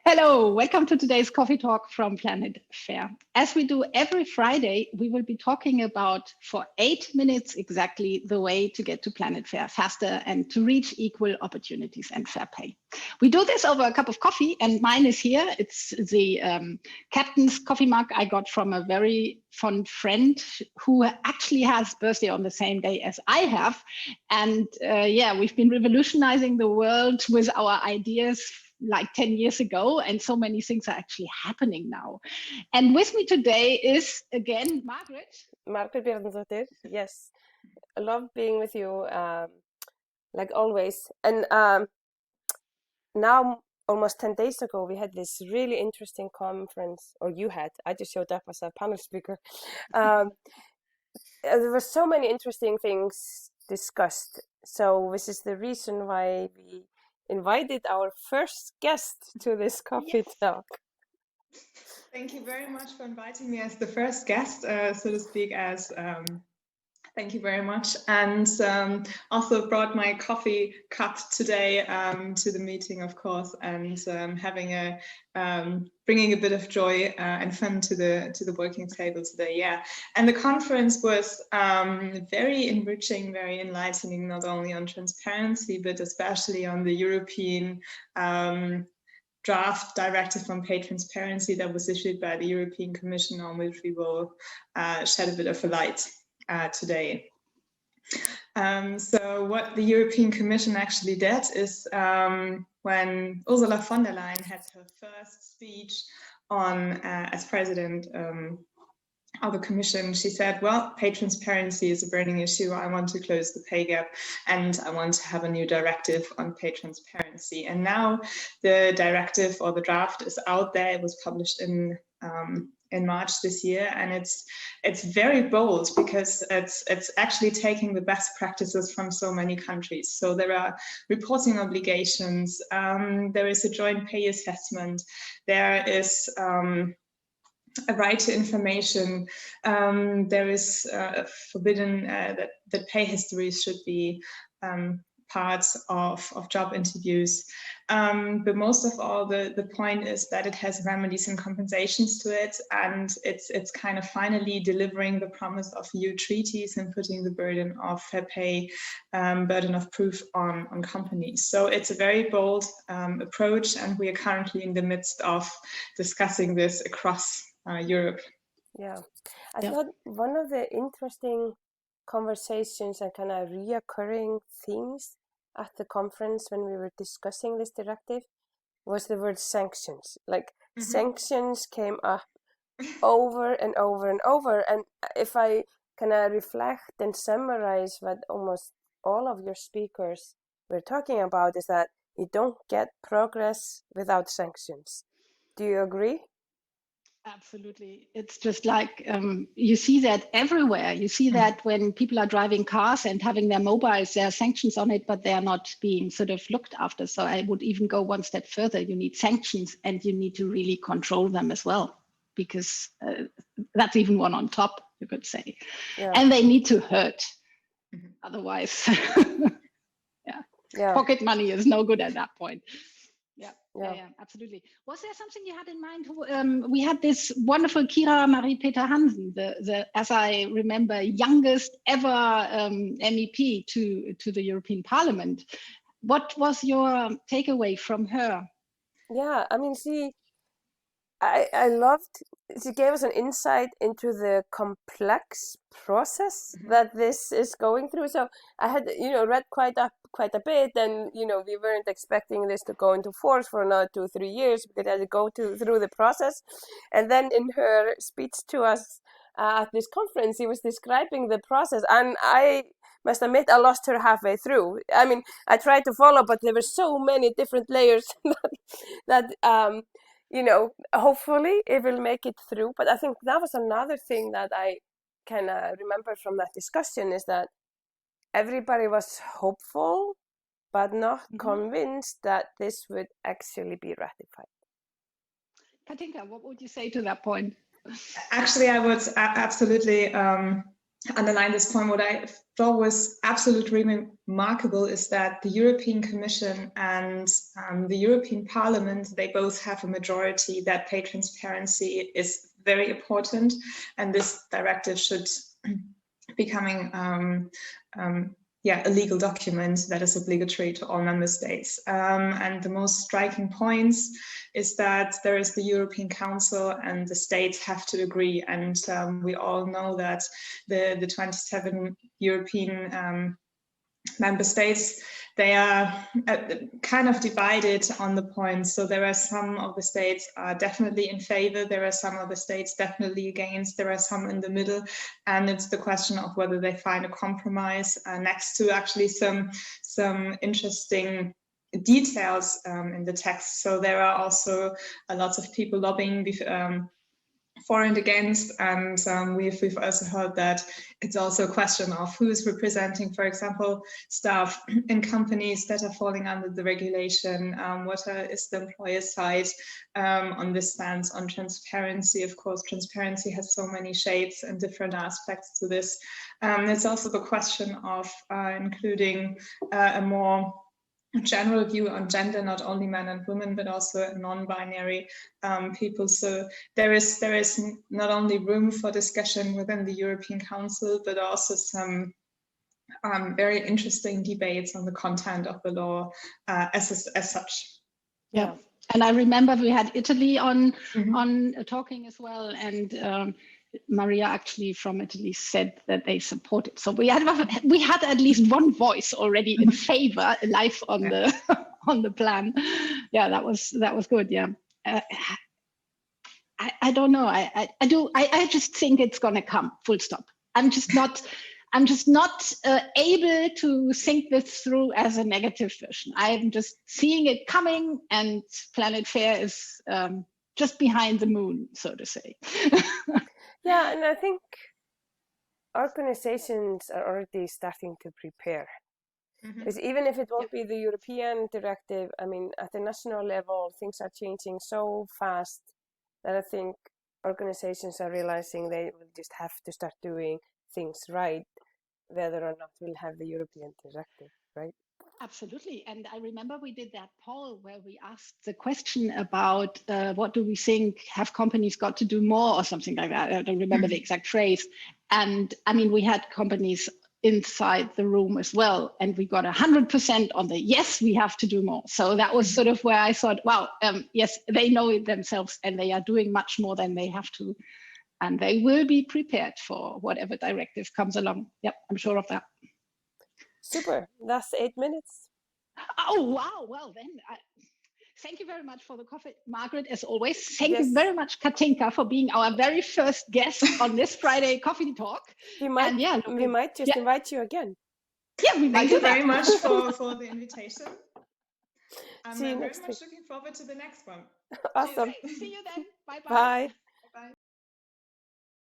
Hello, welcome to today's coffee talk from Planet Fair. As we do every Friday, we will be talking about, for 8 minutes exactly, the way to get to Planet Fair faster and to reach equal opportunities and fair pay. We do this over a cup of coffee, and mine is here. It's the captain's coffee mug I got from a very fond friend who actually has birthday on the same day as I have. And yeah, we've been revolutionizing the world with our ideas like 10 years ago, and so many things are actually happening now. And with me today is again Margrét Bjarnadóttir. Yes, I love being with you, like always. And now, almost 10 days ago, we had this really interesting conference, or you had. I just showed up as a panel speaker. There were so many interesting things discussed. So this is the reason why we invited our first guest to this coffee talk. Thank you very much for inviting me as the first guest, so to speak, thank you very much. And also brought my coffee cup today to the meeting, of course, and bringing a bit of joy and fun to the working table today. Yeah, and the conference was very enriching, very enlightening, not only on transparency, but especially on the European draft directive on pay transparency that was issued by the European Commission, on which we will shed a bit of a light today. So what the European Commission actually did is when Ursula von der Leyen had her first speech on as president of the Commission, she said, well, pay transparency is a burning issue. I want to close the pay gap and I want to have a new directive on pay transparency. And now the directive, or the draft, is out there. It was published in March this year, and it's very bold because it's actually taking the best practices from so many countries. So there are reporting obligations, there is a joint pay assessment, there is a right to information, there is forbidden that pay histories should be parts of job interviews. But most of all, the point is that it has remedies and compensations to it, and it's kind of finally delivering the promise of EU treaties and putting the burden of fair pay, burden of proof on companies. So it's a very bold approach, and we are currently in the midst of discussing this across Europe. Yeah, I thought one of the interesting conversations and kind of reoccurring themes at the conference when we were discussing this directive was the word sanctions. Like sanctions came up over and over and over. And if I kind of reflect and summarize what almost all of your speakers were talking about, is that you don't get progress without sanctions. Do you agree? Absolutely. It's just like you see that everywhere. You see that when people are driving cars and having their mobiles, there are sanctions on it, but they are not being sort of looked after. So I would even go one step further. You need sanctions, and you need to really control them as well, because that's even one on top, you could say. Yeah. And they need to hurt. Otherwise, pocket money is no good at that point. Yeah, absolutely. Was there something you had in mind? We had this wonderful Kira Marie Peter Hansen, the as I remember, youngest ever MEP to the European Parliament. What was your takeaway from her? Yeah, I mean, I loved, she gave us an insight into the complex process that this is going through. So I had, read quite a bit, and, we weren't expecting this to go into force for another 2-3 years, because it had to go through the process. And then in her speech to us at this conference, he was describing the process, and I must admit, I lost her halfway through. I mean, I tried to follow, but there were so many different layers that hopefully it will make it through. But I think that was another thing that I can remember from that discussion, is that everybody was hopeful, but not convinced that this would actually be ratified. Katinka, what would you say to that point? Actually, I would absolutely underline this point. What I thought was absolutely remarkable is that the European Commission and the European Parliament, they both have a majority that pay transparency is very important, and this directive should becoming a legal document that is obligatory to all member states. And the most striking points is that there is the European Council and the states have to agree. And we all know that the 27 European member states, they are kind of divided on the points. So there are some of the states are definitely in favor. There are some of the states definitely against. There are some in the middle. And it's the question of whether they find a compromise next to actually some interesting details in the text. So there are also lots of people lobbying for and against, and we've also heard that it's also a question of who is representing, for example, staff in companies that are falling under the regulation. What is the employer side on this stance on transparency? Of course, transparency has so many shades and different aspects to this. It's also the question of including a more general view on gender, not only men and women, but also non-binary people. So there is not only room for discussion within the European Council, but also some very interesting debates on the content of the law as such. Yeah, and I remember we had Italy on talking as well, and Maria actually from Italy said that they support it. So we had at least one voice already in favor live on the on the plan. Yeah, that was good. Yeah, I don't know. I just think it's gonna come. Full stop. I'm just not able to think this through as a negative version. I'm just seeing it coming, and Planet Fair is just behind the moon, so to say. Yeah, and I think organizations are already starting to prepare. Because even if it won't be the European directive, I mean, at the national level, things are changing so fast that I think organizations are realizing they will just have to start doing things right, whether or not we'll have the European directive, right? Absolutely. And I remember we did that poll where we asked the question about what do we think, have companies got to do more or something like that? I don't remember the exact phrase. And I mean, we had companies inside the room as well. And we got 100% on the yes, we have to do more. So that was sort of where I thought, wow, yes, they know it themselves and they are doing much more than they have to. And they will be prepared for whatever directive comes along. Yep, I'm sure of that. Super. That's 8 minutes. Oh, wow. Well, then, thank you very much for the coffee, Margrét, as always. Thank you very much, Katinka, for being our very first guest on this Friday Coffee Talk. We might just invite you again. Yeah, we might. Thank you very much for the invitation. I'm very much looking forward to the next one. Awesome. See you then. Bye-bye. Bye.